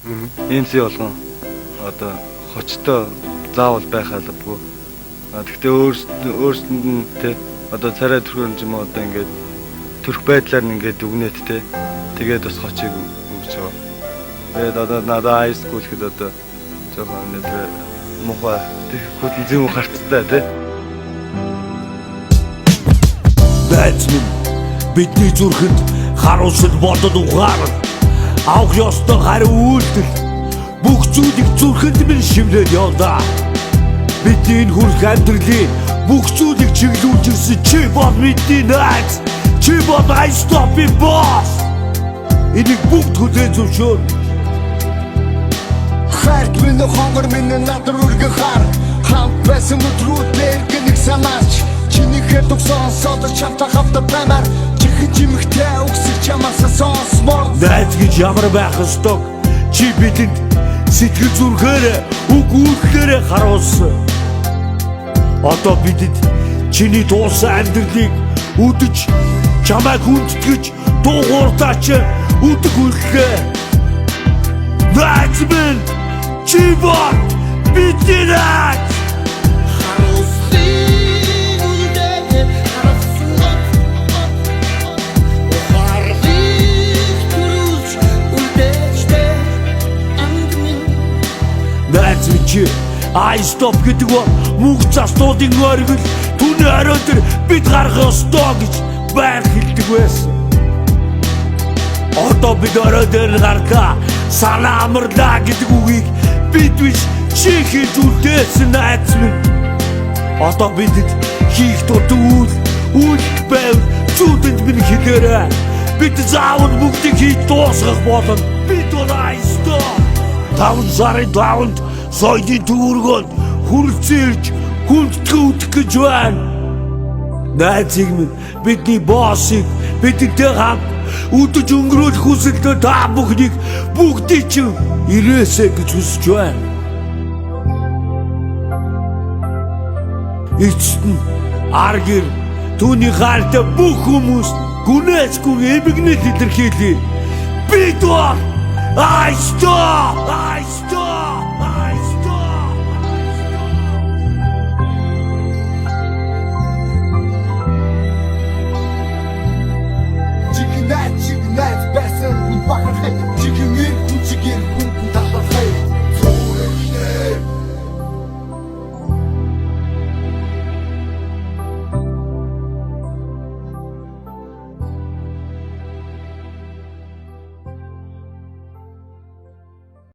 МС болгон одоо хочтой заавал байх албагүй. Гэхдээ өөрсдөнд нь те одоо царай төрхөн юм одоо ингээд төрх байдлаар нь ингээд дүгнээд те тэгээд бас хочийг өгч байгаа. Тэгээд одоо надад high school гэхэд одоо жоохон нэг мохоо хөтөн зэм харцтай те. Бэтмен бидний зүрхэнд харуулсан бодол ухаарна. Авах ёстой хариу үйлдэл бүх зүйлийг зүрхэнд минь шивнээд явдаа. Бидний хүрх амьдралын бүх зүйлийг чиглүүлж ирсэн чи бол бидний найз. Чи бол I stop it boss. Энийг бүгд хүлээн зөвшөөр. Хайрт минь хонгор минь надад үргэн хар. Хамт байсан өдрүүдээр гэнэг санаач. Чиний хэд өгсөн содор чамтай хавтар баймаар. Чихэн чимэгтэй өгсөж чамаасаа сонсмор. Найз гэж ямар байх ёстой чи бидэнд сэтгэл зүрхээр үг үйлдэлээр харуулсан. Одоо бидэд чиний туусан амьдралыг үдэж чамайг хүндэтгэж дуугууртаач үдэг үлээ. Найз минь чи бол бидний найз. Найз минь чи I stop гэдэг мөнх застуудын оргил түүний орой дээр бид гарах ёстой гэж байр хэлдэг байсан. Одоо бид орой дээр гарахаа санаа амарлаа гэдэг үгийг бид биш чи хийж үлдээсэн найз минь. Одоо бидэд хийх дуртай үйл байв зүудэнд минь хэлээрэй. Бид заавал бүгдийг хийж дуусгах болно. Бид бол I stop. 5 сарын 5-нд соёлын төвөргөнд хүрэлцэн ирж хүндэтгэн үдэх гэж байна. Найзыг минь бидний боссыг бидэнтэй хамт үдэж өнгөрөөлөх хүсэлтэй та бүхнийг бүгдийг чинь ирээсэй гэж хүсэж байна. Эцэст нь аргэр түүний хаалта бүх хүмүүс гүнэсгүй эмгэнэл илэрхийлээ. Бид бол I stop!